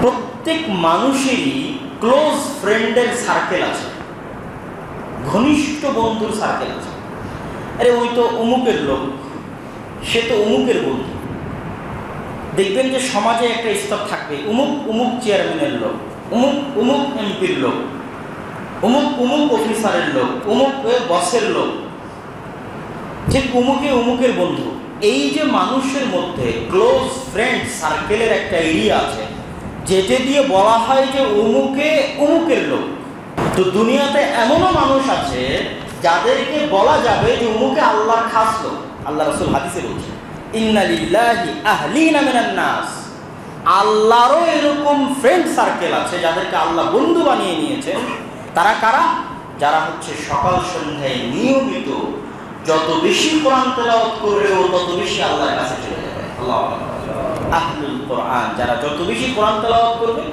প্রত্যেক মানুষেরই ক্লোজ ফ্রেন্ডের সার্কেল আছে, ঘনিষ্ঠ বন্ধুর সার্কেল আছে। আরে ওই তো অমুকের লোক, সে তো অমুকের বন্ধু। দেখবেন যে সমাজে একটা স্তর থাকবে, অমুক অমুক চেয়ারম্যানের লোক, অমুক অমুক এমপির লোক, অমুক অমুক অফিসারের লোক, অমুক বসের লোক, ঠিক অমুকে অমুকের বন্ধু। এই যে মানুষের মধ্যে ক্লোজ ফ্রেন্ড সার্কেলের একটা এরিয়া আছে, যেটা দিয়ে বলা হয় যে অমুকে অমুকের লোক। তো দুনিয়াতে এমনও মানুষ আছে যাদেরকে বলা যাবে যে অমুকে আল্লাহর খাস লোক। আল্লাহ রাসূল হাদিসে বলছেন, ইন্না লিল্লাহি আহলিনা মিনান নাস, আল্লাহরও এরকম ফ্রেন্ড সার্কেল আছে যাদেরকে আল্লাহ বন্ধু বানিয়ে নিয়েছেন। তারা কারা? যারা হচ্ছে সকাল সন্ধ্যায় নিয়মিত যত বেশি কোরআন তেলাওয়াত করবে ও তত বেশি আল্লাহর কাছে চলে যাবে। আল্লাহু আকবার। আহলুল কোরআন, যারা যত বেশি কোরআন তেলাওয়াত করবে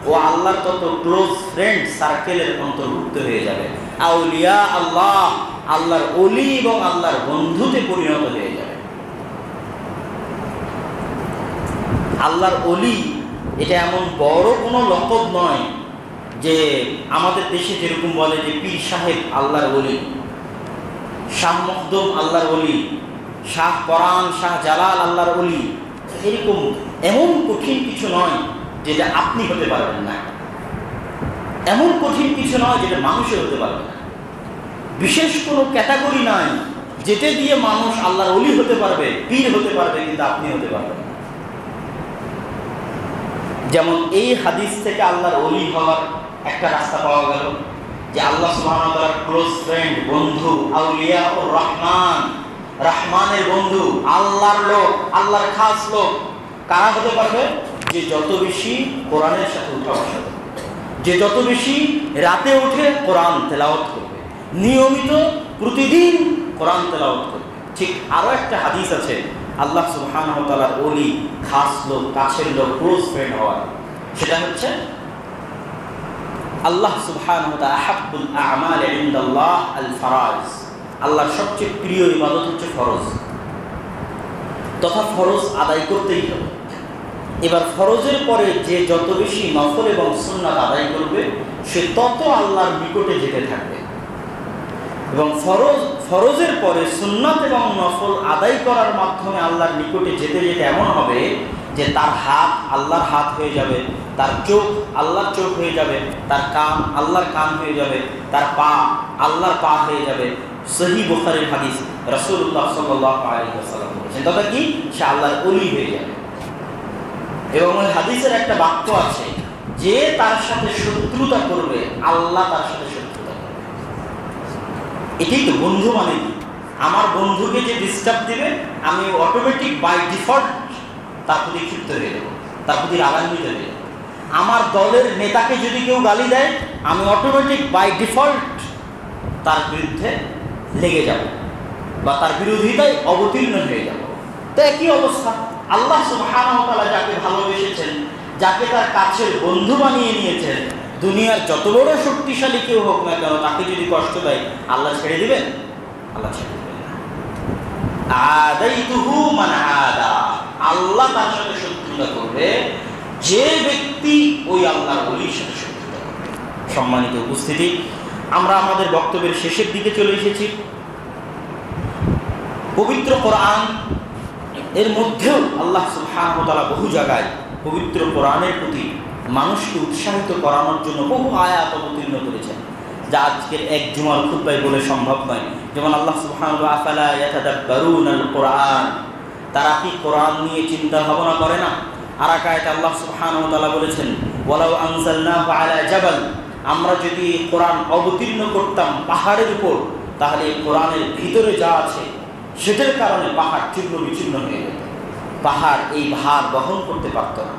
ও আল্লাহর তত ক্লোজ ফ্রেন্ড সার্কেলের অন্তর্ভুক্ত হয়ে যাবে। আউলিয়া আল্লাহ, আল্লাহর ওলি এবং আল্লাহর বন্ধুতে পরিণত হয়ে যাবে। আল্লাহর ওলি এটা এমন বড় কোনো লকব নয় যে আমাদের দেশে যেরকম বলে যে পীর সাহেব আল্লাহর ওলি, শাহ মখদুম আল্লাহর ওলি, শাহ পরাণ, শাহ জালাল আল্লাহর ওলি। এরকম এমন কঠিন কিছু নয় যেটা আপনি হতে পারবেন না, এমন কঠিন কিছু নয় যেটা মানুষে হতে পারবে না। বিশেষ কোনো ক্যাটাগরি নাই যেটা দিয়ে মানুষ আল্লাহর ওলি হতে পারবে, পীর হতে পারবে, কিন্তু আপনি হতে পারবেন না। যেমন এই হাদিস থেকে আল্লাহর ওলি হওয়ার একটা রাস্তা পাওয়া গেল যে আল্লাহ সুবহানাহু ওয়া তাআলার ক্লোজ ফ্রেন্ড, বন্ধু, আউলিয়া ও রহমান, রহমানের বন্ধু, আল্লাহর লোক, আল্লাহর খাস লোক কারা হতে পারবে? যে যত বেশি কোরআনের সাথে উঠা বসা করবে, যে যত বেশি রাতে উঠে কোরআন তেলাওয়াত করবে, নিয়মিত প্রতিদিন কোরআন তেলাওয়াত করবে। ঠিক আরো একটা হাদিস আছে আল্লাহ সুবহানাহু ওয়া তাআলার ওলি, খাস লোক, কাছের লোক, ক্লোজ ফ্রেন্ড হওয়ার। সেটা হচ্ছে আল্লাহ সুবহানাহু ওয়া তাআলা আহাব্বুল আ'মাল ইনদাল্লাহ আল ফারাইজ, আল্লাহর সবচেয়ে প্রিয় ইবাদত হচ্ছে ফরজ, তথা ফরজ আদায় করতেই হবে। এবার ফরজের পরে যে যত বেশি নফল এবং সুন্নাত আদায় করবে সে তত আল্লাহর নিকটে যেতে থাকবে। এবং ফরজের পরে সুন্নাত এবং নফল আদায় করার মাধ্যমে আল্লাহর নিকটে যেতে যেতে এমন হবে যে তার হাত আল্লাহর হাত হয়ে যাবে, তার চোখ আল্লাহর চোখ হয়ে যাবে, তার কান আল্লাহর কান হয়ে যাবে, তার পা আল্লাহর পা হয়ে যাবে। সহিহ বুখারীর হাদিস, রাসূলুল্লাহ সাল্লাল্লাহু আলাইহি ওয়াসাল্লাম বলেছেন, তথা কি সে আল্লাহর ওলি হয়ে যাবে। এবং ওই হাদিসের একটা বাক্য আছে, যে তার সাথে শত্রুতা করবে আল্লাহ তার সাথে শত্রুতা করবে। এটাই তো বন্ধু মানে কি? আমার বন্ধুকে যে ডিস্টার্ব দিবে আমি অটোমেটিক বাই ডিফল্ট তার প্রতি ক্ষিপ্ত হয়ে যাবো, তার প্রতি রাগান্বিত হয়ে যাবো। আমার দলের নেতাকে যদি কেউ গালি দেয় আমি অটোমেটিক বাই ডিফল্ট তার বিরুদ্ধে লেগে যাব বা তার বিরোধিতায় অবতীর্ণ হয়ে যাব। তো একই অবস্থা, আল্লাহ সুবহানাহু ওয়া তাআলা যাকে ভালোবেসেছেন, যাকে তার কাছের বন্ধু বানিয়ে নিয়েছেন, দুনিয়ার যত বড় শক্তিশালী কেউ হোক না কেন তাকে যদি কষ্ট দেয় আল্লাহ ছেড়ে দিবেন? আল্লাহ ছেড়ে দিবেন না। আদাইতুহু মান আদা, আল্লাহ তার সাথে শত্রুতা করবে যে ব্যক্তি ওই আল্লাহর ওলির সাথে শত্রুতা করবে। সম্মানিত উপস্থিতি, আমরা আমাদের বক্তব্যের শেষের দিকে চলে এসেছি। পবিত্র কোরআন এর মধ্যেও আল্লাহ সুবহানাহু ওয়া তাআলা বহু জায়গায় পবিত্র কোরআনের প্রতি মানুষকে উৎসাহিত করানোর জন্য বহু আয়াত অবতীর্ণ করেছেন, যা আজকের এক জুমার খুতবায় বলে সম্ভব নয়। যেমন আল্লাহ সুবহানাহু ওয়া তাআলা ইয়াতাদাব্বারুনাল কোরআন, তারা কি কোরআন নিয়ে চিন্তা ভাবনা করে না? আর এক আয়াতে আল্লাহ সুবহানাহু ওয়া তাআলা বলেছেন, ওয়ালাউ আনজালনাহু আলা জাবাল, আমরা যদি কোরআন অবতীর্ণ করতাম পাহাড়ের উপর, তাহলে কোরআনের ভিতরে যা আছে সেটার কারণে পাহাড় চূর্ণ বিচূর্ণ হয়ে যেত, পাহাড় এই ভার বহন করতে পারত না।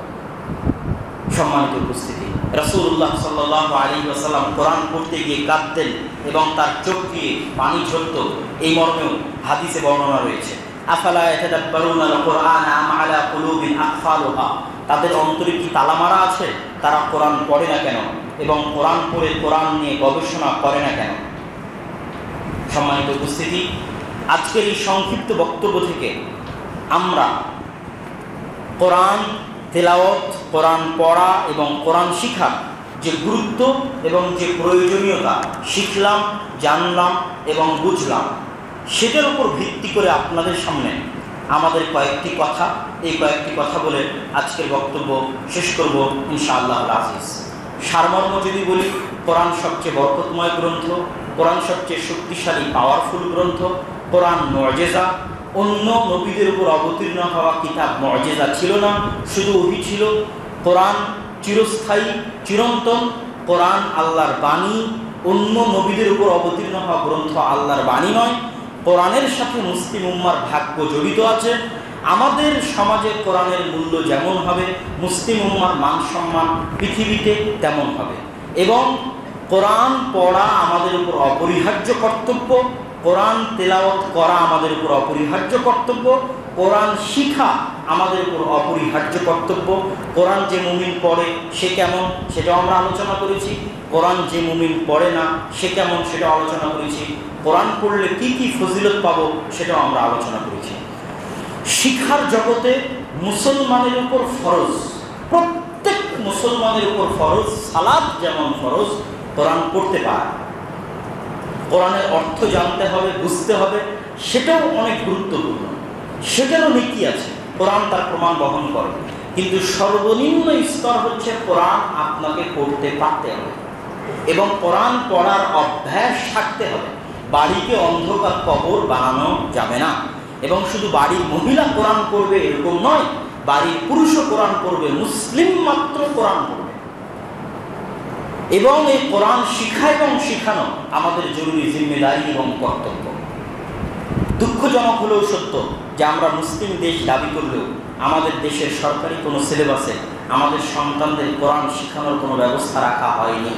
সম্মানিত উপস্থিতি, রাসূলুল্লাহ সাল্লাল্লাহু আলাইহি ওয়াসাল্লাম কোরআন পড়তে গিয়ে কাঁদতেন এবং তার চোখ দিয়ে পানি ঝরত, এই মর্মেও হাদিসে বর্ণনা রয়েছে। আফালা ইয়াতাদাব্বারুনাল কোরআন আম আলা কুলুবিন আকফালুহা, তাদের অন্তরে কি তালা মারা আছে? তারা কোরআন পড়ে না কেন এবং কোরআন পড়ে কোরআন নিয়ে গবেষণা করে না কেন? সম্মানিত উপস্থিতি, আজকের এই সংক্ষিপ্ত বক্তব্য থেকে আমরা কোরআন তেলাওয়াত, কোরআন পড়া এবং কোরআন শিখার যে গুরুত্ব এবং যে প্রয়োজনীয়তা শিখলাম, জানলাম এবং বুঝলাম, সেটার উপর ভিত্তি করে আপনাদের সামনে আমাদের কয়েকটি কথা, এই কয়েকটি কথা বলে আজকের বক্তব্য শেষ করব ইনশাআল্লাহ আজিজ। সারমর্ম যদি বলি, কোরআন সবচেয়ে বরকতময় গ্রন্থ, কোরআন সবচেয়ে শক্তিশালী পাওয়ারফুল গ্রন্থ, কোরআন মুআজিজা। অন্য নবীদের উপর অবতীর্ণ হওয়া কিতাব মুআজিজা ছিল না, শুধু ওহী ছিল। কোরআন চিরস্থায়ী, চিরন্তন। কোরআন আল্লাহর বাণী, অন্য নবীদের উপর অবতীর্ণ হওয়া গ্রন্থ আল্লাহর বাণী নয়। কোরআনের সাথে মুসলিম উম্মার ভাগ্য জড়িত আছে। আমাদের সমাজে কোরআনের মূল্য যেমন হবে, মুসলিম উম্মার মান সম্মান পৃথিবীতে তেমন হবে। এবং কোরআন পড়া আমাদের উপর অপরিহার্য কর্তব্য, কোরআন তেলাওয়াত করা আমাদের উপর অপরিহার্য কর্তব্য, কোরআন শিখা আমাদের উপর অপরিহার্য কর্তব্য। কোরআন যে মুমিন পড়ে সে কেমন, সেটাও আমরা আলোচনা করেছি। কোরআন যে মুমিন পড়ে না সে কেমন, সেটাও আলোচনা করেছি। কোরআন পড়লে কি কি ফজিলত পাবো সেটাও আমরা আলোচনা করেছি। শিক্ষার জগতে মুসলমানের উপর ফরজ, প্রত্যেক মুসলমানের উপর ফরজ। সালাত যেমন ফরজ, কোরআন পড়তে পারে, কোরআনের অর্থ জানতে হবে, বুঝতে হবে, সেটাও অনেক গুরুত্বপূর্ণ। সেটারও নীতি আছে, কোরআন তার প্রমাণ বহন করে। কিন্তু সর্বনিম্ন স্তর হচ্ছে কোরআন আপনাকে পড়তে পারতে হবে এবং কোরআন পড়ার অভ্যাস থাকতে হবে। বাড়িকে অন্ধকার কবর বানানো যাবে না। এবং শুধু বাড়ির মহিলা কোরআন পড়বে এরকম নয়, বাড়ির পুরুষও কোরআন পড়বে, মুসলিম মাত্র কোরআন পড়বে। এবং এই কোরআন শিখা এবং শিখানো আমাদের জরুরি জিম্মেদারি এবং কর্তব্য। দুঃখজনক হলেও সত্য যে আমরা মুসলিম দেশ দাবি করলেও আমাদের দেশের সরকারি কোনো সিলেবাসে আমাদের সন্তানদের কোরআন শেখানোর কোনো ব্যবস্থা রাখা হয়নি।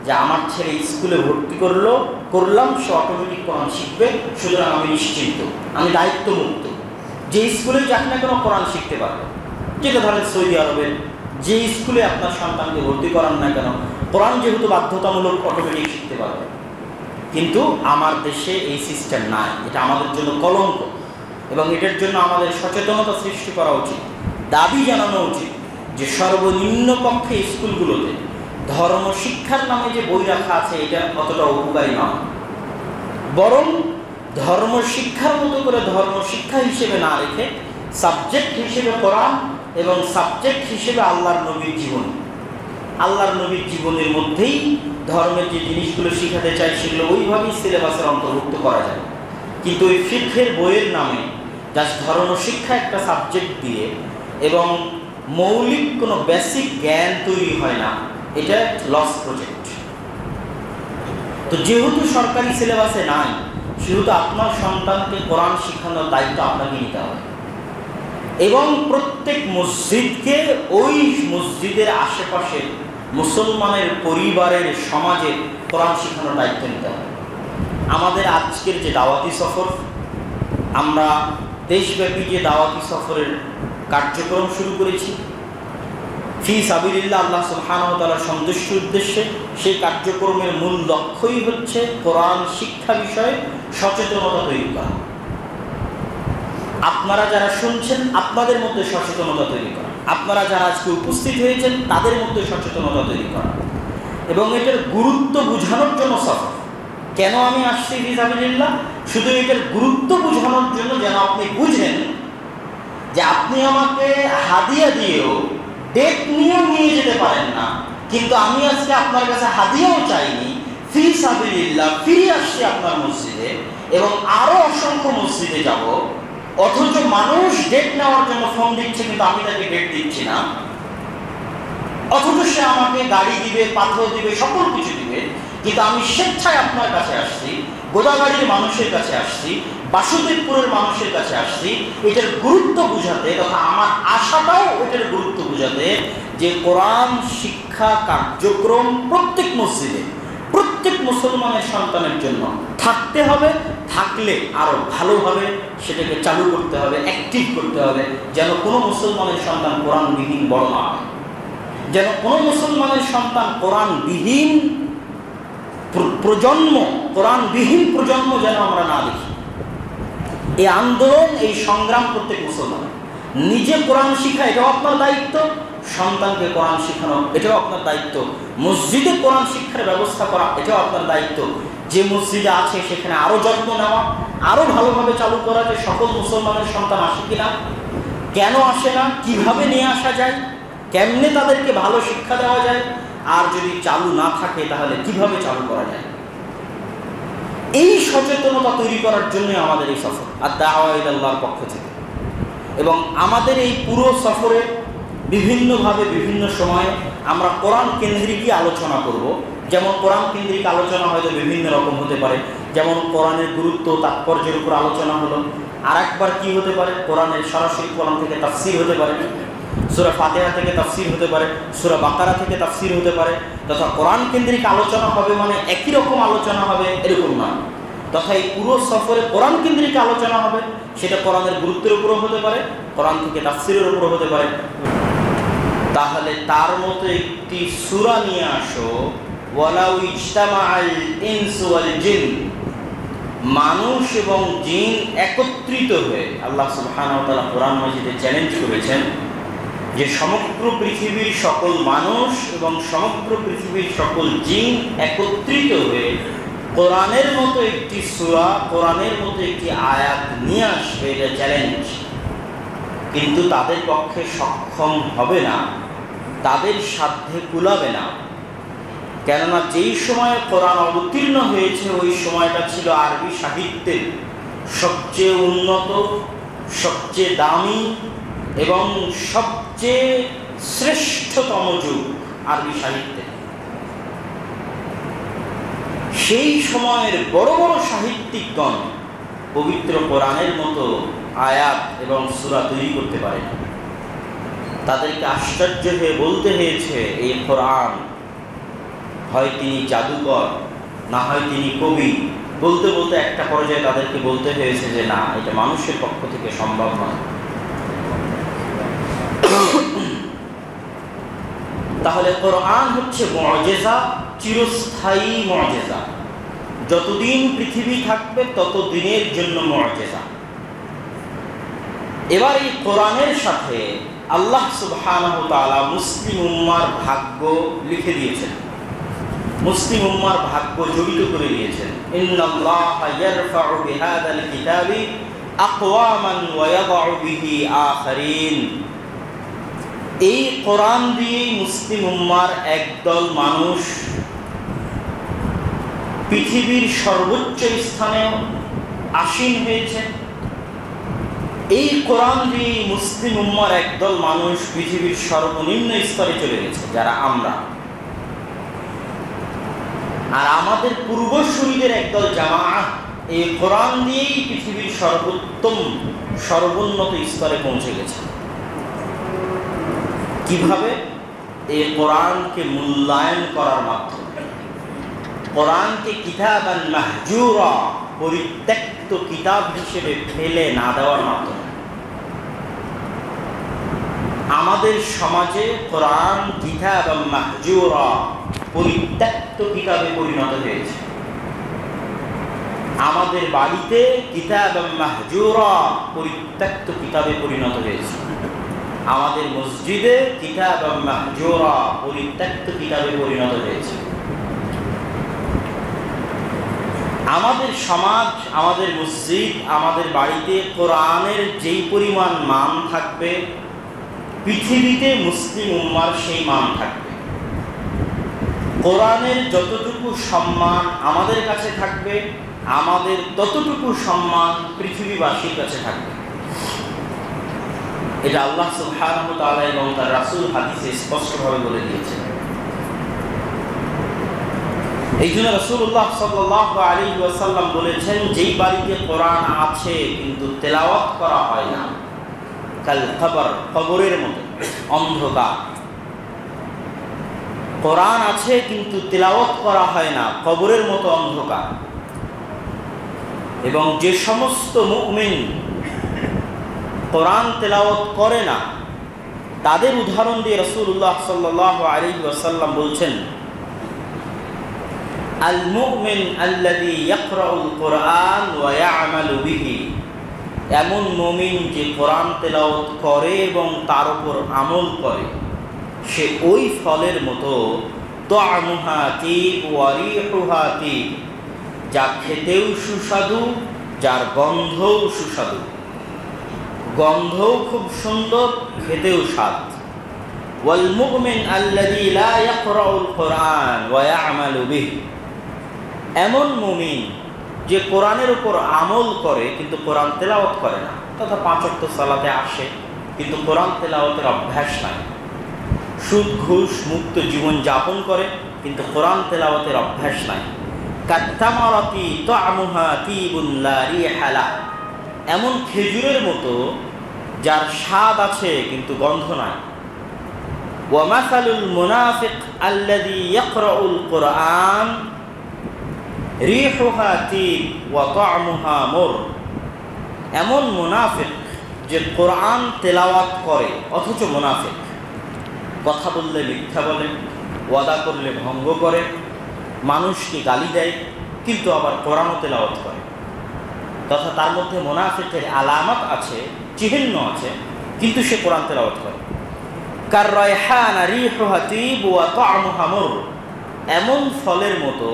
যে আমার ছেলে স্কুলে ভর্তি করলাম, সে অটোমেটিক কোরআন শিখবে, সুতরাং আমি নিশ্চিন্ত, আমি দায়িত্বমুক্ত। যে স্কুলে যাক না কেন কোরআন শিখতে পারবে। যেটা ধরেন সৌদি আরবের যে স্কুলে আপনার সন্তানকে ভর্তি করান না কেন, কোরআন যেহেতু বাধ্যতামূলক, অটোমেটিক শিখতে পারবে। কিন্তু আমার দেশে এই সিস্টেম নাই। এটা আমাদের জন্য কলঙ্ক এবং এটার জন্য আমাদের সচেতনতা সৃষ্টি করা উচিত, দাবি জানানো উচিত যে সর্বনিম্ন পক্ষে স্কুলগুলোতে ধর্ম শিক্ষার নামে যে বই রাখা আছে এটা অতটা উপকারী নয়। বরং ধর্ম শিক্ষার মতো করে ধর্ম শিক্ষা হিসেবে না রেখে সাবজেক্ট হিসেবে কোরআন এবং সাবজেক্ট হিসেবে আল্লাহর নবীর জীবন, আল্লাহর নবীর জীবনের মধ্যেই ধর্মের যে জিনিসগুলো শিখাতে চাই সেগুলো ওইভাবেই সিলেবাসের অন্তর্ভুক্ত করা যায়। কিন্তু ওই ফিকহের বইয়ের নামে জাস্ট ধর্ম শিক্ষা একটা সাবজেক্ট দিয়ে এবং মৌলিক কোনো বেসিক জ্ঞান তৈরি হয় না, এটা লস প্রজেক্ট। তো যেহেতু সরকারি সিলেবাসে নাই, সেহেতু আপনার সন্তানকে কোরআন শিখানোর দায়িত্ব আপনাকে নিতে হবে এবং প্রত্যেক মসজিদকে ওই মসজিদের আশেপাশে মুসলমানের পরিবারের সমাজে কোরআন শিখানোর দায়িত্ব নিতে হবে। আমাদের আজকের যে দাওয়াতি সফর, আমরা দেশব্যাপী যে দাওয়াতি সফরের কার্যক্রম শুরু করেছি ফি সাবিলিল্লাহ, আল্লাহ সুবহানাহু ওয়া তাআলার সন্তুষ্টির উদ্দেশ্যে, সেই কার্যক্রমের মূল লক্ষ্যই হচ্ছে কোরআন শিক্ষা বিষয়ে সচেতনতা তৈরি করা। আপনারা যারা শুনছেন আপনাদের মধ্যে সচেতনতা তৈরি করা, আপনারা যারা আজকে উপস্থিত হয়েছেন তাদের মধ্যে সচেতনতা তৈরি করা এবং এটার গুরুত্ব বোঝানোর জন্য সফর। কেন আমি আসছি ফি সাবিলিল্লাহ? শুধু এটার গুরুত্ব বোঝানোর জন্য, যেন আপনি বুঝেন যে আপনি আমাকে হাদিয়া দিয়েও ডেট নিয়েও নিয়ে যেতে পারেন না, কিন্তু আমি আজকে আপনার কাছে হাদিয়াও চাইনি, ফি সাবিলিল্লাহ ফিরে আসছি আপনার মসজিদে এবং আরও অসংখ্য মসজিদে যাব, অথচ মানুষ ডেট নেওয়ার জন্য ফোন দিচ্ছে কিন্তু আমি তাকে ডেট দিচ্ছি না, অথচ সে আমাকে গাড়ি দিবে, পাথর দিবে, সকল কিছু দিবে, কিন্তু আমি স্বেচ্ছায় আপনার কাছে আসছি, গোদাগাড়ির মানুষের কাছে আসছি, বাসুদেবপুরের মানুষের কাছে আসছি, এটার গুরুত্ব বুঝাতে, তথা আমার আশাটাও এটার গুরুত্ব বুঝাতে যে কোরআন শিক্ষা কার্যক্রম প্রত্যেক মসজিদে প্রত্যেক মুসলমানের সন্তানের জন্য থাকতে হবে। থাকলে আরও ভালোভাবে সেটাকে চালু করতে হবে, অ্যাক্টিভ করতে হবে, যেন কোনো মুসলমানের সন্তান কোরআনবিহীন বড় না হয়, যেন কোনো মুসলমানের সন্তান কোরআনবিহীন কোরআনবিহীন প্রজন্ম যেন আমরা না দেখি। এই আন্দোলন, এই সংগ্রাম প্রত্যেক মুসলমান, নিজে কোরআন শিখা এটাও আপনার দায়িত্ব, সন্তানকে কোরআন শেখানো এটাও আপনার দায়িত্ব, মসজিদে কোরআন শিক্ষার ব্যবস্থা করা এটাও আপনার দায়িত্ব। যে মসজিদে আছে সেখানে আরও যত্ন নেওয়া, আরও ভালোভাবে চালু করা, যে সকল মুসলমানের সন্তান আসে কিনা, কেন আসে না, কিভাবে নিয়ে আসা যায়, কেমনে তাদেরকে ভালো শিক্ষা দেওয়া যায়, আর যদি চালু না থাকে তাহলে কিভাবে চালু করা যায়। এই সচেতনতা তৈরি করার জন্য আমাদের এই সফর আদ-দাওয়া ইলাল্লাহর পক্ষ থেকে। এবং আমাদের এই পুরো সফরে বিভিন্নভাবে বিভিন্ন সময়ে আমরা কোরআন কেন্দ্রিকই আলোচনা করব। যেমন কোরআন কেন্দ্রিক আলোচনা হয়তো বিভিন্ন রকম হতে পারে, যেমন কোরআনের গুরুত্ব তাৎপর্যের উপর আলোচনা হলো। আর একবার কি হতে পারে, কোরআনের সরাসরি কোরআন থেকে তাফসীর হতে পারে, সূরা ফাতিহা থেকে তাফসীর হতে পারে, সূরা বাকারা থেকে তাফসীর হতে পারে। তথা কোরআন কেন্দ্রিক আলোচনা হবে মানে একই রকম আলোচনা হবে এরকম না, তথা এই পুরো সফরে কোরআন কেন্দ্রিক আলোচনা হবে। সেটা কোরআনের গুরুত্বের উপরও হতে পারে, কোরআন থেকে তাফসীরের উপরও হতে পারে। তাহলে তার মতো একটি সূরা নিয়ে আসো, ওয়ালাউ ইজতামাআল ইনসু ওয়াল জিন, মানুষ এবং জিন একত্রিত হয়ে, আল্লাহ সুবহানাহু ওয়া তাআলা কোরআন মাজিদে চ্যালেঞ্জ করেছেন যে সমগ্র পৃথিবীর সকল মানুষ এবং সমগ্র পৃথিবীর সকল জিন একত্রিত হয়ে কোরআনের মতো একটি সূরা, কোরআনের মতো একটি আয়াত নিয়ে আসবে, এটা চ্যালেঞ্জ। কিন্তু তাদের পক্ষে সক্ষম হবে না, তাদের সাধ্যে কুলাবে না। কেননা যেই সময়ে কোরআন অবতীর্ণ হয়েছে ওই সময়টা ছিল আরবি সাহিত্যের সবচেয়ে উন্নত, সবচেয়ে দামি এবং সবচেয়ে শ্রেষ্ঠতম যুগ আরবি সাহিত্যে। সেই সময়ের বড় বড় সাহিত্যিকগণ পবিত্র কোরআনের মতো আয়াত এবং সূরা তৈরি করতে পারে না। তাদেরকে আশ্চর্য হয়ে বলতে হয়েছে, এই কোরআন হয় তিনি জাদুকর, না হয় তিনি কবি। বলতে বলতে একটা পর্যায়ে তাদেরকে বলতে হয়েছে যে না, এটা মানুষের পক্ষ থেকে সম্ভব নয়। তাহলে কোরআন হচ্ছে মুআজিজা, চিরস্থায়ী মুআজিজা। যতদিন পৃথিবী থাকবে ততদিনের জন্য মুআজিজা। এবার এই কোরআনের সাথে আল্লাহ সুবহানাহু ওয়া তাআলা মুসলিম উম্মার ভাগ্য লিখে দিয়েছেন, মুসলিম উম্মার ভাগ্য জড়িত করে দিয়েছেন। ইন্নাল্লাহা ইয়ারফাউ বিহাযাল কিতাবি আকওয়ামান ওয়া ইয়াদউ বিহি আখারিন। এই কোরআন দিয়ে মুসলিম উম্মার একদল মানুষ পৃথিবীর সর্বোচ্চ স্থানে আসীন হয়েছে। এই কোরআন দিয়ে মুসলিম উম্মার একদল মানুষ পৃথিবীর সর্বনিম্ন স্তরে চলে গেছে, যারা আমরা। আর আমাদের পূর্বসূরীদের একদল জামাআত এই কোরআন দিয়েই পৃথিবীর সর্বোত্তম, সর্বোন্নত স্তরে পৌঁছে গেছে। কিভাবে? এই কোরআনকে মূল্যায়ন করার মাধ্যমে, কোরআনকে কিতাবান মাহজুরা, পরিত্যক্ত কিতাব হিসেবে ফেলে না দেওয়ার মাধ্যমে। আমাদের সমাজে কোরআন কিতাবান মাহজুরা, পরিত্যক্ত কিতাবে পরিণত হয়েছে। আমাদের বাড়িতে কিতাবান মাহজুরা, পরিত্যক্ত কিতাবে পরিণত হয়েছে। আমাদের মসজিদে কিতাবান মাহজুরা, পরিত্যক্ত কিতাবে পরিণত হয়েছে। আমাদের সমাজ, আমাদের মসজিদ, আমাদের বাড়িতে কোরআনের যেই পরিমাণ মান থাকবে, পৃথিবীতে মুসলিম উম্মার সেই মান থাকবে। কোরআনের যতটুকু সম্মান আমাদের কাছে থাকবে, আমাদের ততটুকু সম্মান পৃথিবীবাসীর কাছে থাকবে। এটা আল্লাহ সুবহানাহু ওয়া তাআলা এবং তার রাসূল হাদিসে স্পষ্টভাবে বলে দিয়েছেন। এই জন্য রাসূলুল্লাহ সাল্লাল্লাহু আলাইহি ওয়াসাল্লাম বলেছেন, যেই বাড়িতে কোরআন আছে কিন্তু তেলাওয়াত করা হয় না, কাল কবর, কবরের মতো অন্ধকার। কোরআন আছে কিন্তু তেলাওয়াত করা হয় না, কবরের মতো অন্ধকার। এবং যে সমস্ত মুমিন কোরআন তেলাওয়াত করে না, তাদের উদাহরণ দিয়ে রাসূলুল্লাহ সাল্লাল্লাহু আলাইহি ওয়াসাল্লাম বলছেন, আল মুমিন আল্লাযী ইয়াকরাউল কুরআন ওয়া ইয়ামালু বিহি এমন মুমিন যে কোরআন তেলাওয়াত করে এবং তার উপর আমল করে, সে ওই ফলের মতো তা'মুহা তিব ওয়া রিহুহা তিব, যা খেতেও সুস্বাদু, যার গন্ধও সুস্বাদু, গন্ধও খুব সুন্দর, খেতেও স্বাদ। ওয়াল মুমিন আল্লাযী লা ইয়াকরাউল কুরআন ওয়া ইয়া'মালু বিহি, এমন মুমিন যে কোরআনের উপর আমল করে কিন্তু কোরআন তেলাওয়াত করে না, তথা 5 ওয়াক্ত সালাতে আসে কিন্তু কোরআন তেলাওয়াতের অভ্যাস নাই, সুদ ঘুষ মুক্ত জীবন যাপন করে কিন্তু কোরআন তেলাওয়াতের অভ্যাস নাই। কাত্তামারাতি তা'মুহা তিবুন লা রিহা লাহ, এমন খেজুরের মতো যার স্বাদ আছে কিন্তু গন্ধ নাই। ওয়া মাসালুল মুনাফিক আল্লাযী ইয়াকরাউল কুরআন রিহুহা তিব ওয়া তা'মুহা মুর, এমন মুনাফিক যে কোরআন তেলাওয়াত করে অথচ মুনাফিক, কথা বললে মিথ্যা বলে, ওয়াদা করলে ভঙ্গ করে, মানুষকে গালি দেয় কিন্তু আবার কোরআনও তেলাওয়াত করে, তথা তার মধ্যে মুনাফিকের আলামত আছে, চিহ্ন আছে, কিন্তু সে কোরআন তেলাওয়াত করে। কার রায়হানা রিহুহা তিব ওয়া তা'মুহা মুর, এমন ফলের মতো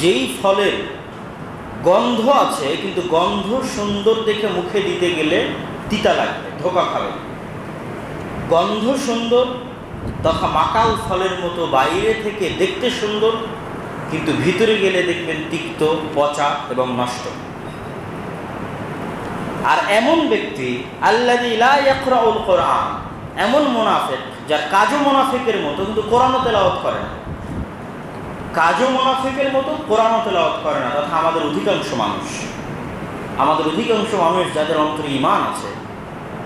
যেই ফলের গন্ধ আছে কিন্তু গন্ধ সুন্দর দেখে মুখে দিতে গেলে তিতা লাগবে, ধোঁকা খাবে। গন্ধ সুন্দর তথা মাকাল ফলের মতো বাইরে থেকে দেখতে সুন্দর কিন্তু ভিতরে গেলে দেখবেন তিক্ত, পচা এবং নষ্ট। আর এমন ব্যক্তি আল্লাযী লা ইয়াকরাউল কুরআন, এমন মুনাফিক যার কাজও মুনাফিকের মতো কিন্তু কোরআনও তেলাওয়াত করে না, কাজও মুনাফিকের মতো কোরআনও তেলাওয়াত করে না, তথা আমাদের অধিকাংশ মানুষ যাদের অন্তরে ঈমান আছে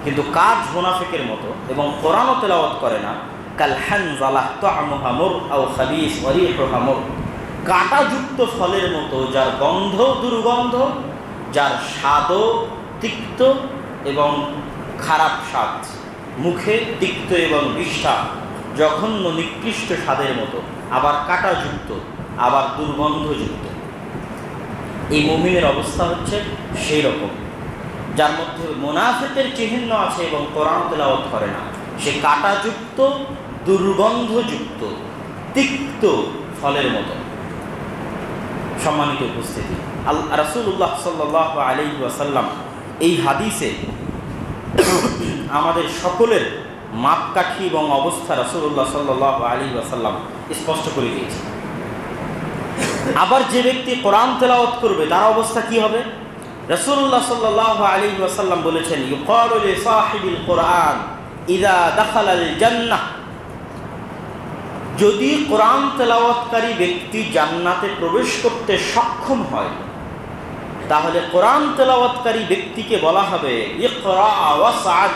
কিন্তু কাজ মুনাফিকের মতো এবং কোরআনও তেলাওয়াত করে না। কাল হানজালাহ তা'মুহা মুর আও খাবিস ওয়া রিহুহা মুর, কাঁটাযুক্ত ফলের মতো যার গন্ধ দুর্গন্ধ, যার স্বাদও তিক্ত এবং খারাপ স্বাদ, মুখে তিক্ত এবং বিষ্ঠা, জঘন্য নিকৃষ্ট স্বাদের মতো, আবার কাঁটাযুক্ত, আবার দুর্গন্ধযুক্ত। এই মুমিনের অবস্থা হচ্ছে সেই রকম, যার মধ্যে মুনাফিকের চিহ্ন আছে এবং কোরআন তেলাওয়াত করে না, সে কাঁটাযুক্ত, দুর্গন্ধযুক্ত, তিক্ত ফলের মতো। সম্মানিত উপস্থিতি, রাসূলুল্লাহ সাল্লাল্লাহু আলাইহি ওয়াসাল্লাম এই হাদিসে আমাদের সকলের মাপকাঠি এবং অবস্থা রাসূলুল্লাহ সাল্লাল্লাহু আলাইহি ওয়াসাল্লাম স্পষ্ট করে দিয়েছে। আবার যে ব্যক্তি কোরআন তেলাওয়াত করবে তার অবস্থা কি হবে? রাসূলুল্লাহ সাল্লাল্লাহু আলাইহি ওয়াসাল্লাম বলেছেন, ইউকালু লি সাহিবিল কুরআন ইযা দাখালাল জান্নাহ, যদি কোরআন তেলাওয়াতকারী ব্যক্তি জান্নাতে প্রবেশ করতে সক্ষম হয় তাহলে কোরআন তেলাওয়াতকারী ব্যক্তিকে বলা হবে ইকরা ওয়াসআদ,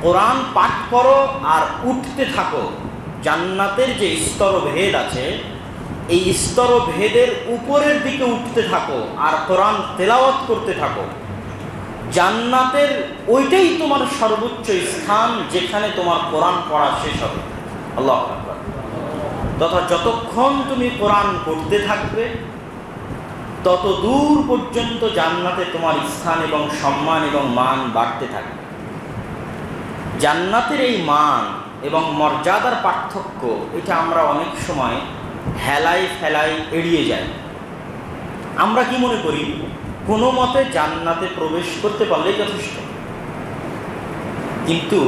কোরআন পাঠ করো আর উঠতে থাকো। জান্নাতের যে স্তরভেদ আছে এই স্তরভেদের উপরের দিকে উঠতে থাকো আর কোরআন তেলাওয়াত করতে থাকো। জান্নাতের ওইটাই তোমার সর্বোচ্চ স্থান যেখানে তোমার কোরআন পড়া শেষ হবে। আল্লাহু আকবার। তথা যতক্ষণ তুমি কোরআন পড়তে থাকবে তত দূর পর্যন্ত জান্নাতে তোমার স্থান এবং সম্মান এবং মান বাড়তে থাকবে। জান্নাতের এই মান এবং মর্যাদার পার্থক্য এটা আমরা অনেক সময় হেলাই ফেলাই এড়িয়ে যাই। আমরা কি মনে করি কোনো মতে জান্নাতে প্রবেশ করতে পারলেই যথেষ্ট, কিন্তু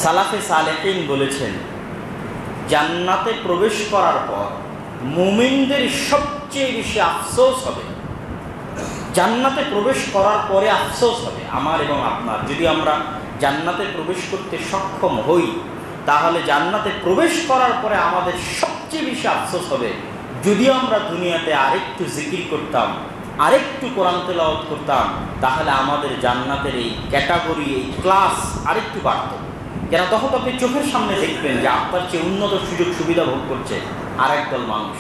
সালাফে সালেহিন বলেছেন জান্নাতে প্রবেশ করার পর মুমিনদের সবচেয়ে বেশি আফসোস হবে, জান্নাতে প্রবেশ করার পরে আফসোস হবে আমার এবং আপনার। যদি আমরা জান্নাতে প্রবেশ করতে সক্ষম হই তাহলে জান্নাতে প্রবেশ করার পরে আমাদের সবচেয়ে বেশি আফসোস হবে যদি আমরা দুনিয়াতে আরেকটু জিকির করতাম, আরেকটু কোরআন তেলাওয়াত করতাম, তাহলে আমাদের জান্নাতের এই ক্যাটাগরি, এই ক্লাস আরেকটু বাড়ত। কেন তখন আপনি চোখের সামনে দেখবেন যে আপনার চেয়ে উন্নত সুযোগ সুবিধা ভোগ করছে আরেক দল মানুষ,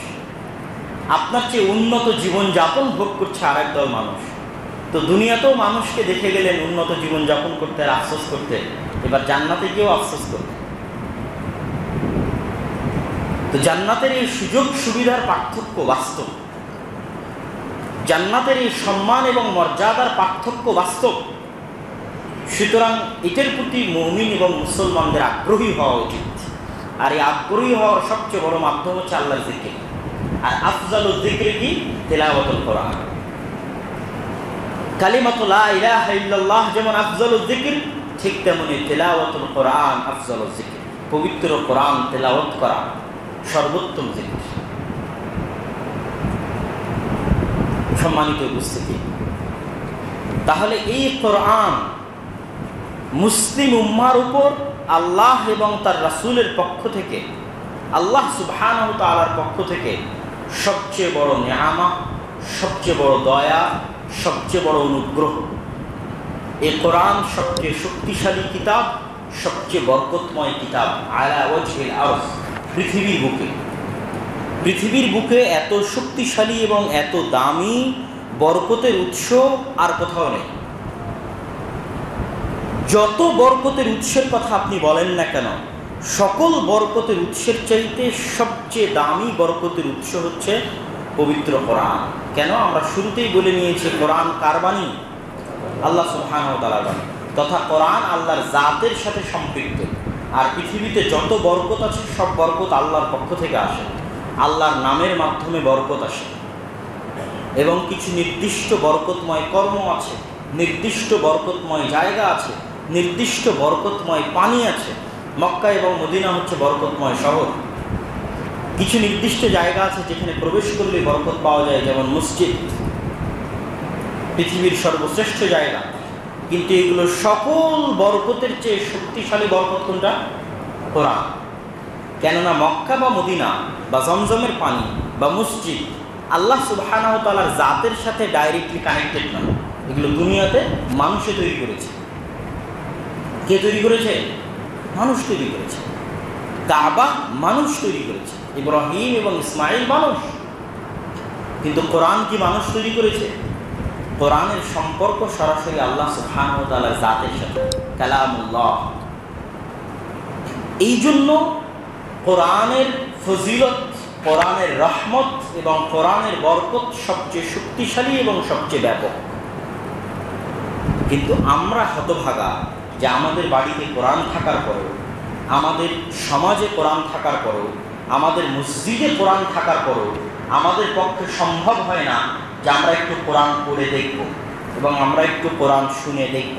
আপনার চেয়ে উন্নত জীবনযাপন ভোগ করছে আরেক দল মানুষ। তো দুনিয়াতেও মানুষকে দেখে গেলেন উন্নত জীবনযাপন করতে আর আফসোস করতে, এবার জান্নাতে গিয়েও আফসোস করতে। তো জান্নাতের এই সুযোগ সুবিধার পার্থক্য বাস্তব। জান্নাতের এই সম্মান এবং মর্যাদার পার্থক্য বাস্তব। সুতরাং এটার প্রতি মুমিন এবং মুসলমানদের আগ্রহী হওয়া উচিত। আর এই আগ্রহী হওয়ার সবচেয়ে বড় মাধ্যম হচ্ছে আল্লাহর জিকির। আর আফজালুল যিকরি কি? তিলাওয়াতুল কোরআন। কালিমাতু লা ইলাহা ইল্লাল্লাহ যেমন আফজালুল যিকর, ঠিক তেমনি তিলাওয়াতুল কোরআন আফজালুল যিকর। পবিত্র কোরআন তিলাওয়াত করা সর্বোত্তম জিকির। সম্মানিত উপস্থিতি, তাহলে এই কোরআন মুসলিম উম্মার উপর আল্লাহ এবং তার রাসূলের পক্ষ থেকে, আল্লাহ সুবহানাহু ওয়া তাআলার পক্ষ থেকে সবচেয়ে বড় নিয়ামত, সবচেয়ে বড় দয়া, সবচেয়ে বড় অনুগ্রহ। এই কোরআন সবচেয়ে শক্তিশালী কিতাব, সবচেয়ে বরকতময় কিতাব আলা ওয়াজহিল আরদ। পৃথিবীর বুকে এত শক্তিশালী এবং এত দামি বরকতের উৎস আর কোথাও নেই। যত বরকতের উৎসের কথা আপনি বলেন না কেন, সকল বরকতের উৎসের চাইতে সবচেয়ে দামি বরকতের উৎস হচ্ছে পবিত্র কোরআন। কেন? আমরা শুরুতেই বলে নিয়েছি কোরআন কার বাণী? আল্লাহ সুবহানাহু ওয়া তাআলার বাণী। তথা কোরআন আল্লাহর জাতের সাথে সম্পৃক্ত। আর পৃথিবীতে যত বরকত আছে সব বরকত আল্লাহর পক্ষ থেকে আসে। আল্লাহর নামের মাধ্যমে বরকত আসে এবং কিছু নির্দিষ্ট বরকতময় কর্ম আছে, নির্দিষ্ট বরকতময় জায়গা আছে, নির্দিষ্ট বরকতময় পানি আছে। মক্কা এবং মদিনা হচ্ছে বরকতময় শহর। কিছু নির্দিষ্ট জায়গা আছে যেখানে প্রবেশ করলে বরকত পাওয়া যায়, যেমন মসজিদ, পৃথিবীর সর্বশ্রেষ্ঠ জায়গা। কিন্তু এগুলো সকল বরকতের চেয়ে শক্তিশালী বরকত কোনটা? কোরআন। কেননা মক্কা বা মদিনা বা জমজমের পানি বা মসজিদ আল্লাহ সুবহানাহু ওয়া তাআলার জাতের সাথে ডাইরেক্টলি কানেক্টেড নয়। এগুলো দুনিয়াতে মানুষে তৈরি করেছে। কে তৈরি করেছে? মানুষ তৈরি করেছে। কাবা মানুষ তৈরি করেছে, ইব্রাহিম এবং ইসমাইল মানুষ। কিন্তু কোরআন কি মানুষ তৈরি করেছে? কোরআনের সম্পর্ক সরাসরি আল্লাহ সুবহানাহু ওয়া তাআলার জাতের সাথে, কালামুল্লাহ। এই জন্য কোরআনের ফজিলত, কোরআনের রহমত এবং কোরআনের বরকত সবচেয়ে শক্তিশালী এবং সবচেয়ে ব্যাপক। কিন্তু আমরা হতভাগা যে আমাদের বাড়িতে কোরআন থাকার পরেও, আমাদের সমাজে কোরআন থাকার পরেও, আমাদের মসজিদে কোরআন থাকার পরেও আমাদের পক্ষে সম্ভব হয় না যে আমরা একটু কোরআন পড়ে দেখব এবং আমরা একটু কোরআন শুনে দেখব।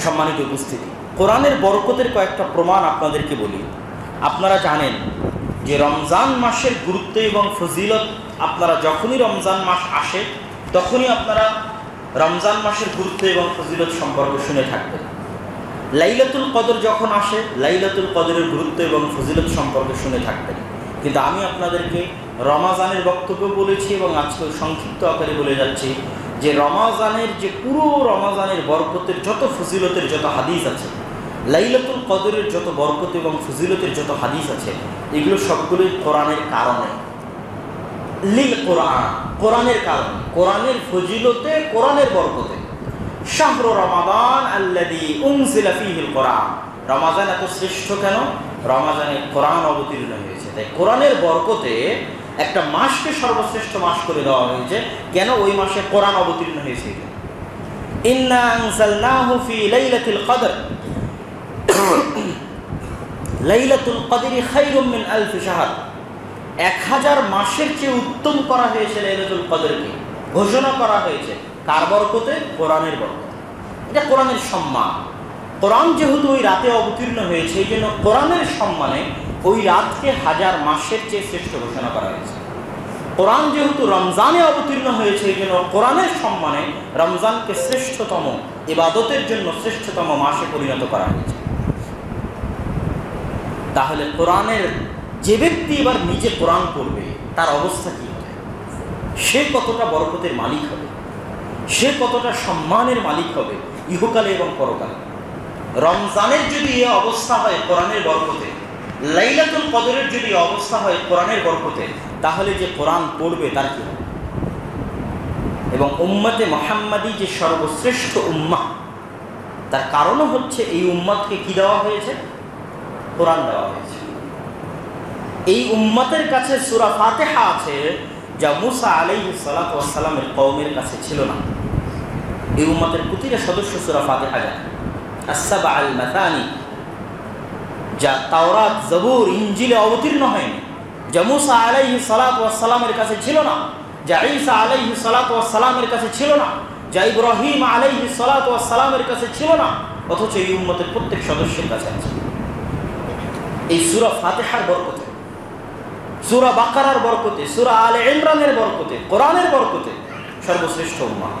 সম্মানিত উপস্থিতি, কোরআনের বরকতের কয়েকটা প্রমাণ আপনাদেরকে বলি। আপনারা জানেন যে রমজান মাসের গুরুত্ব এবং ফজিলত, আপনারা যখনই রমজান মাস আসে তখনই আপনারা রমজান মাসের গুরুত্ব এবং ফজিলত সম্পর্কে শুনে থাকবেন। লাইলাতুল কদর যখন আসে, লাইলাতুল কদরের গুরুত্ব এবং ফজিলত সম্পর্কে শুনে থাকবেন। কিন্তু আমি আপনাদেরকে রমাজানের বক্তব্য বলেছি এবং আজকে সংক্ষিপ্ত আকারে বলে যাচ্ছি যে রমাজানের যে পুরো রমাজানের বরকতের যত ফজিলতের যত হাদিস আছে, লাইলাতুল কদরের যত বরকত এবং ফজিলতের যত হাদিস আছে, এগুলো সবগুলোই কোরআনের কারণে। লিল কোরআন, কোরআনের কারণে, কোরআনের ফজিলতে, কোরআনের বরকতে। শাহরু রমাদান আল্লাযী উনজিলা ফীহিল কোরআন। রমাজান এত শ্রেষ্ঠ কেন? রমাজানে কোরআন অবতীর্ণ হয়েছে। তাই কোরআনের বরকতে একটা মাসকে সর্বশ্রেষ্ঠ মাস করে দেওয়া হয়েছে। কেন? ওই মাসে কোরআন অবতীর্ণ হয়েছে। ইন্না আনজালনাহু ফী লাইলাতিল কদর। লাইলাতুল কদরি খায়রুম মিন আলফি শাহর। 1000 মাসের চেয়ে উত্তম করা হয়েছে লাইলাতুল কদরকে। ঘোষণা করা হয়েছে কার বরকতে? কোরআনের বরকতে। এটা কোরআনের সম্মান। কোরআন যেহেতু ওই রাতে অবতীর্ণ হয়েছে, এই জন্য কোরআনের সম্মানে ওই রাতকে 1000 মাসের চেয়ে শ্রেষ্ঠ ঘোষণা করা হয়েছে। কোরআন যেহেতু রমজানে অবতীর্ণ হয়েছে, এই জন্য কোরআনের সম্মানে রমজানকে শ্রেষ্ঠতম ইবাদতের জন্য শ্রেষ্ঠতম মাসে পরিণত করা হয়েছে। তাহলে কোরআনের যে ব্যক্তি এবার নিজে কোরআন পড়বে তার অবস্থা কী হবে? সে কতটা বরকতের মালিক হবে, সে কতটা সম্মানের মালিক হবে ইহকালে এবং পরকালে। রমজানের যদি এ অবস্থা হয় কোরআনের বরকতে, লাইলাতুল কদরের যদি অবস্থা হয় কোরআনের বরকতে, তাহলে যে কোরআন পড়বে তার কি হবে? এবং উম্মতে মুহাম্মাদি যে সর্বশ্রেষ্ঠ উম্মাহ, তার কারণও হচ্ছে এই উম্মতকে কি দেওয়া হয়েছে? কোরআন দেওয়া হয়েছে। এই উম্মতের কাছে সূরা ফাতিহা আছে, যা মুসা আলাইহিস সালাতু ওয়াস সালামের কওমের কাছে ছিল না। এই উম্মতের প্রতিটা সদস্য সূরা ফাতিহা জানে। as-sab'a al-mathani যা তাওরাত, জবুর, ইনজিলে অবতীর্ণ হয়নি, যা মুসা আলাইহিস সালাতু ওয়াস সালামের কাছে ছিল না, যা ঈসা আলাইহিস সালাতু ওয়াস সালামের কাছে ছিল না, যা ইব্রাহিম আলাইহিস সালাতু ওয়াস সালামের কাছে ছিল না, অথচ এই উম্মতের প্রত্যেক সদস্যের কাছে আছে। এই সূরা ফাতিহার বরকতে, সূরা বাকারার বরকতে, সূরা আলে ইমরানের বরকতে, কোরআনের বরকতে সর্বশ্রেষ্ঠ উম্মাহ।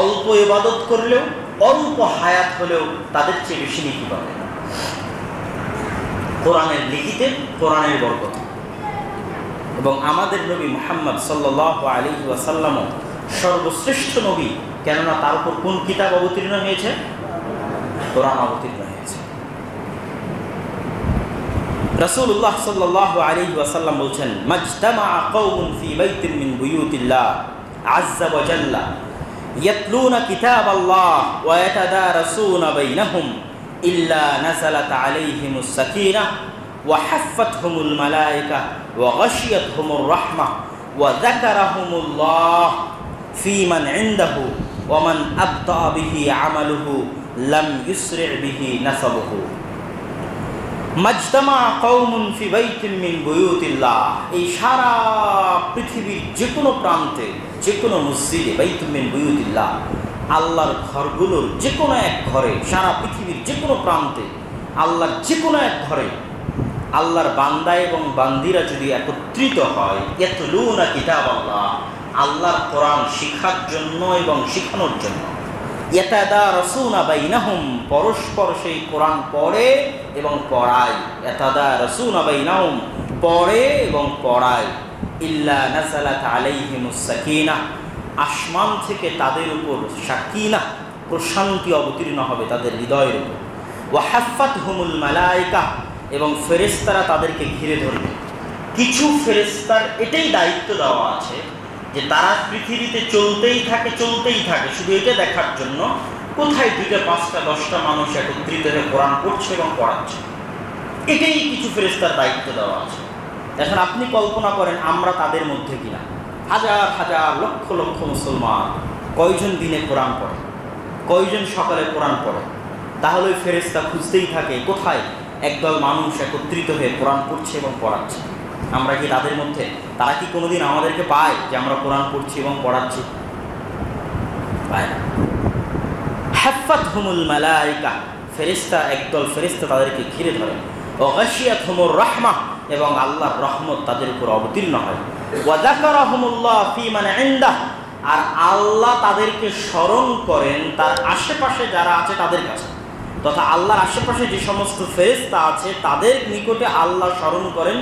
অল্প ইবাদত করলেও, অল্প হায়াত হলেও তাদের চেয়ে বেশি নেকি পাবে কোরআনের লিখিতে, কোরআনের বরকতে। এবং আমাদের নবী মুহাম্মদ সাল্লাল্লাহু আলাইহি ওয়াসাল্লাম সর্বশ্রেষ্ঠ নবী, কেননা তার উপর কোন কিতাব অবতীর্ণ হয়েছে? কোরআন অবতীর্ণ হয়েছে। রাসূলুল্লাহ সাল্লাল্লাহু আলাইহি ওয়াসাল্লাম বলছেন, মাজতামাআ কওমুন ফি বাইতিন মিন বুয়ুতিল্লাহ আযযা ওয়া জাল্লা ইয়াতলুনা কিতাবাল্লাহ ওয়া ইয়াতাদারাসুনা বাইনাহুম ইল্লা নাযালাত আলাইহিমুস সাকিনাহ ওয়া হাফফাতহুমুল মালায়েকা ওয়া গাশিয়াতহুমুর রাহমাহ ওয়া যাকারাহুমুল্লাহ ফি মান ইনদাহু ওয়া মান আবতা বিহি আমালুহু লাম ইউসরি' বিহি নাসাবুহু। মাজতামা কওমুন ফি বাইতিন মিন বুয়ুতিল্লাহ, এই সারা পৃথিবীর যে কোনো প্রান্তে, যে কোনো মসজিদে, বাইতুম মিন বুয়ুতিল্লাহ, আল্লাহর ঘরগুলোর যে কোনো এক ঘরে, সারা পৃথিবীর যে কোনো প্রান্তে, আল্লাহর যে কোনো এক ঘরে আল্লাহর বান্দা এবং বান্দিরা যদি একত্রিত হয়, ইয়াতলুনা কিতাবাল্লাহ, আল্লাহর কোরআন শিখার জন্য এবং শিখানোর জন্য, ইয়াতাদারাসুনা বাইনাহুম, পরস্পর সেই কোরআন পড়ে এবং পড়ায়, ইয়াতাদারাসুনা বাইনাহুম, পড়ে এবং পড়ায়, ইল্লা নাযালাত আলাইহিমুস সাকিনাহ, আসমান থেকে তাদের উপর সাকিনাহ, প্রশান্তি অবতীর্ণ হবে তাদের হৃদয়ের উপর, ওয়া হাফফাতহুমুল মালায়েকা, এবং ফেরেশতারা তাদেরকে ঘিরে ধরবে। কিছু ফেরেশতার এটাই দায়িত্ব দেওয়া আছে যে তারা পৃথিবীতে চলতেই থাকে, শুধু এটা দেখার জন্য কোথায় 2টা 5টা 10টা মানুষ একত্রিত হয়ে কোরআন পড়ছে এবং পড়াচ্ছে। এটাই কিছু ফেরেশতার দায়িত্ব দেওয়া আছে। এখন আপনি কল্পনা করেন আমরা তাদের মধ্যে কিনা। হাজার হাজার লক্ষ লক্ষ মুসলমান কয়জন দিনে কোরআন পড়ে, কয়জন সকালে কোরআন পড়ে? তাহলে ওই ফেরেশতা খুঁজতেই থাকে কোথায় একদল মানুষ একত্রিত হয়ে কোরআন পড়ছে এবং পড়াচ্ছে। আমরা কি তাদের মধ্যে? তারা কি কোনোদিন আমাদেরকে পায় যে আমরা কোরআন পড়ছি এবং পড়াচ্ছি? পায় না। হাফফাতহুমুল মালায়েকা, ফেরেশতা, একদল ফেরেশতা তাদেরকে ঘিরে ধরে। ওয়া গাশিয়াতহুমুর রাহমাহ, এবং আল্লাহর রহমত তাদের উপর অবতীর্ণ হয়। ওয়া যাকারাহুমুল্লাহ ফি মান ইনদাহ, আর আল্লাহ তাদেরকে স্মরণ করেন তার আশেপাশে যারা আছে তাদের কাছে, তথা আল্লাহর আশেপাশে যে সমস্ত ফেরেশতা আছে তাদের নিকটে আল্লাহ স্মরণ করেন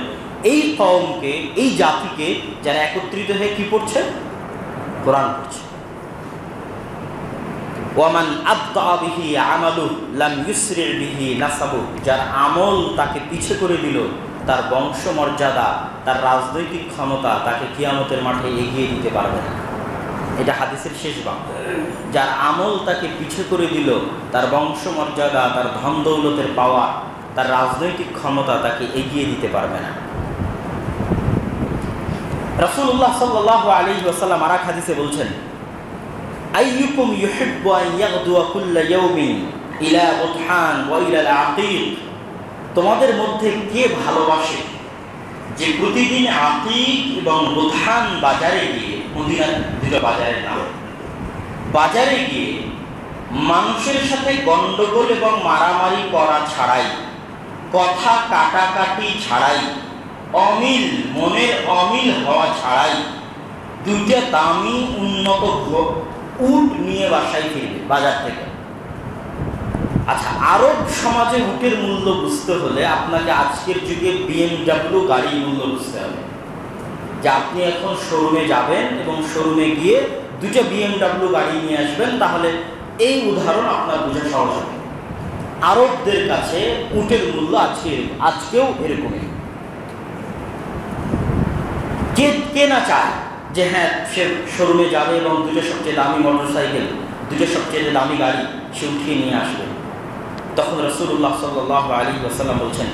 এই কওমকে, এই জাতিকে, যারা একত্রিত হয়ে কি পড়ছে? কোরআন পড়ছে। ওয়ামান আবতা বিহি আমালুহু লাম ইউসরি' বিহি নাসাবুহু, যার আমল তাকে পিছে করে দিল, তার বংশমর্যাদা, তার রাজনৈতিক ক্ষমতা তাকে কিয়ামতের মাঠে এগিয়ে দিতে পারবে না। এটা হাদিসের শেষ বাক্য। যার আমল তাকে পিছে করে দিল, তার বংশমর্যাদা, তার ধন দৌলতের পাওয়া, তার রাজনৈতিক ক্ষমতা তাকে এগিয়ে দিতে পারবে না। রাসূলুল্লাহ সাল্লাল্লাহু আলাইহি ওয়াসাল্লাম আরেক হাদিসে বলছেন, আইয়ুকুম ইউহিব্বু আন ইয়াগদুয়া কুল্লা ইয়াউমিন ইলা বুতহান ওয়া ইলা আল-আতীক, তোমাদের মধ্যে কে ভালোবাসে যে প্রতিদিন আতীক এবং বুতহান বাজারে গিয়ে, মদিনার 2টা বাজারের নাম, বাজারে গিয়ে মানুষের সাথে গন্ডগোল এবং মারামারি করা ছাড়াই, কথা কাটাকাটি ছাড়াই, অমিল, মনের অমিল হওয়া ছাড়াই 2টা দামি উন্নত উট নিয়ে বাসায় ফিরবে বাজার থেকে। আচ্ছা, আরব সমাজে উটের মূল্য বুঝতে হলে আপনাকে আজকের যুগে BMW গাড়ির মূল্য বুঝতে হবে। যে আপনি এখন শোরুমে যাবেন এবং শোরুমে গিয়ে 2টা BMW গাড়ি নিয়ে আসবেন, তাহলে এই উদাহরণ আপনার বোঝা সহজ হবে। আরবদের কাছে উটের মূল্য আজকেও এরকমই। কে না চায় যে হ্যাঁ সে শোরুমে যাবে এবং 2টা সবচেয়ে দামি মোটরসাইকেল, 2টা সবচেয়ে দামি গাড়ি সে উঠিয়ে নিয়ে আসবে। তখন রাসূলুল্লাহ সাল্লাল্লাহু আলাইহি ওয়াসাল্লাম বলছেন,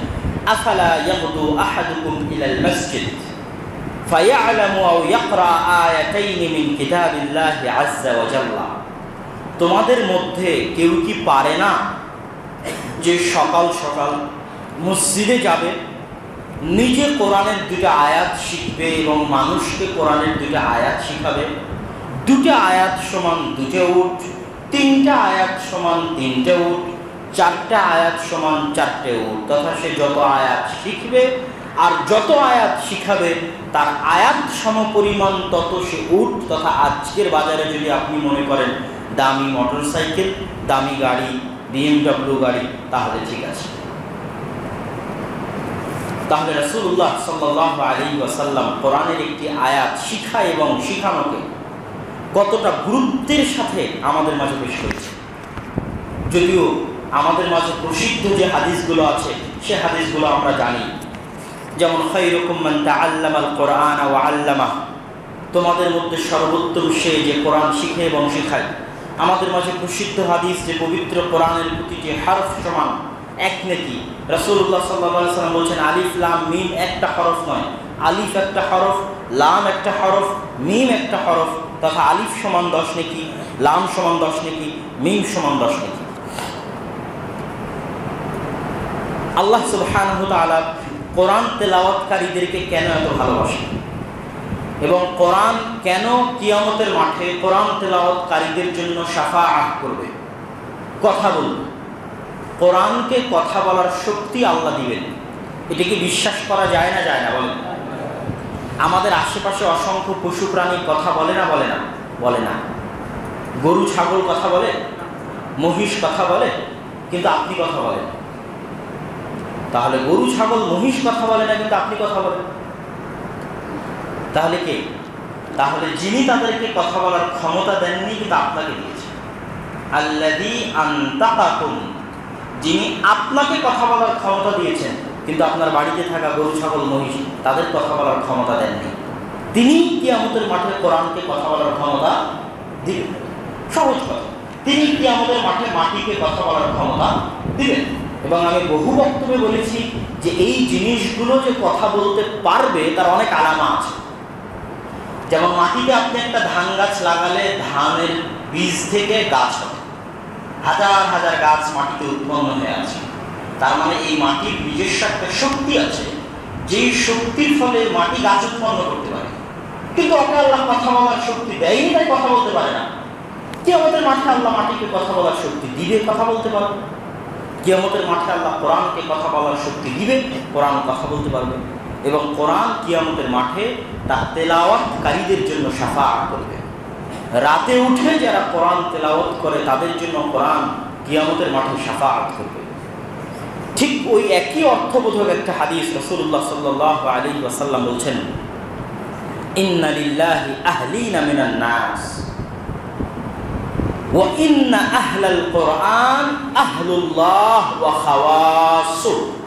আফালা ইয়াগদু আহাদুকুম ইলাল মসজিদ فيعلم أو يقرأ آيتين من كتاب الله عز وجل তোমাদের মধ্যে কেউ কি পারে না যে সকাল সকাল মসজিদে যাবে, নিজে কোরআনের দুটো আয়াত শিখবে এবং মানুষকে কোরআনের দুটো আয়াত শিখাবে, দুটো আয়াত সমান দুটো উট, তিনটা আয়াত সমান তিনটে উট, চারটা আয়াত সমান চারটে উট, তথা সে যত আয়াত শিখবে আর যত আয়াত শিখাবে তার আয়াত সমপরিমাণ তত সে উট। তথা আজকের বাজারে যদি আপনি মনে করেন দামি মোটরসাইকেল, দামি গাড়ি, BMW গাড়ি, তাহলে ঠিক আছে। তাহলে রাসূলুল্লাহ সাল্লাল্লাহু আলাইহি ওয়াসাল্লাম কোরআনের একটি আয়াত শিখা এবং শিখানোকে কতটা গুরুত্বের সাথে আমাদের মাঝে পেশ করেছে। যদিও আমাদের মাঝে প্রসিদ্ধ যে হাদিসগুলো আছে সে হাদিসগুলো আমরা জানি, যেমন খায়রুকুম মান তাআল্লামাল কোরআন ওয়া আল্লামাহু, তোমাদের মধ্যে সর্বোত্তম সে যে কোরআন শিখে এবং শেখায়। আমাদের মাঝে প্রসিদ্ধ হাদিস যে পবিত্র কোরআনের প্রতিটি হরফ সমান এক নেকি। রাসূলুল্লাহ সাল্লাল্লাহু আলাইহি ওয়াসাল্লাম বলেছেন আলিফ লাম মিম একটা হরফ নয়, আলিফ একটা হরফ, লাম একটা হরফ, মিম একটা হরফ, তথা আলিফ সমান 10 নেকি, লাম সমান 10 নেকি, মিম সমান 10 নেকি। আল্লাহ সুবহানাহু ওয়া তাআলা কোরআন তেলাওয়াতকারীদেরকে কেন এত ভালোবাসেন এবং কোরআন কেন কিয়ামতের মাঠে কোরআন তেলাওয়াতকারীদের জন্য শাফাআত করবে, কথা বলবে। কোরআনকে কথা বলার শক্তি আল্লাহ দিবেন, এটা কি বিশ্বাস করা যায় না? যায় না? বলেন। আমাদের আশেপাশে অসংখ্য পশু প্রাণী কথা বলে না? বলে না? বলে না। গরু ছাগল কথা বলে, মহিষ কথা বলে, কিন্তু আপনি কথা বলেন। তাহলে গরু ছাগল মহিষ কথা বলে না কিন্তু আপনি কথা বলেন, তাহলে কে? তাহলে যিনি তাদেরকে কথা বলার ক্ষমতা দেননি কিন্তু আপনাকে দিয়েছে, আল্লাযী আনতাকাকুম, যিনি আপনাকে কথা বলার ক্ষমতা দিয়েছেন কিন্তু আপনার বাড়িতে থাকা গরু ছাগল মহিষ তাদের কথা বলার ক্ষমতা দেননি, তিনি কিয়ামতের মাঠে কোরআনকে কথা বলার ক্ষমতা দিবেন। সহজ কথা, তিনি কিয়ামতের মাঠে মাটিকে কথা বলার ক্ষমতা দিবেন। এবং আমি বহু বক্তব্যে বলেছি যে এই জিনিসগুলো যে কথা বলতে পারবে তার অনেক আলামা আছে। যেমন মাটিতে আপনি একটা ধান গাছ লাগালে ধানের বীজ থেকে গাছ হবে, হাজার হাজার গাছ মাটিতে উৎপন্ন হয়ে আছে, তার মানে এই মাটির নিজস্ব একটা শক্তি আছে, যেই শক্তির ফলে মাটি গাছ উৎপন্ন করতে পারে। কিন্তু ওকে আল্লাহ কথা বলার শক্তি দেয়নি, তাই কথা বলতে পারে না। কিয়ামতের মাঠে আল্লাহ মাটিকে কথা বলার শক্তি দিবে, কথা বলতে পারবে। কিয়ামতের মাঠে আল্লাহ কোরআনকে কথা বলার শক্তি দিবে, কোরআন কথা বলতে পারবে। এবং কোরআন কিয়ামতের মাঠে তার তেলাওয়াতকারীদের জন্য শাফাআত করবে। রাতে উঠে যারা কোরআন তেলাওয়াত করে তাদের জন্য কোরআন কিয়ামতের মাঠে শাফাআত করবে। ঠিক ওই একই অর্থবোধক একটা হাদিস রাসূলুল্লাহ সাল্লাল্লাহু আলাইহি ওয়াসাল্লাম বলছেন, ইন্না লিল্লাহি আহলিনা মিনান নাস ওয়া ইন্না আহলাল কোরআন আহলুল্লাহ ওয়া খাওয়াসুহু।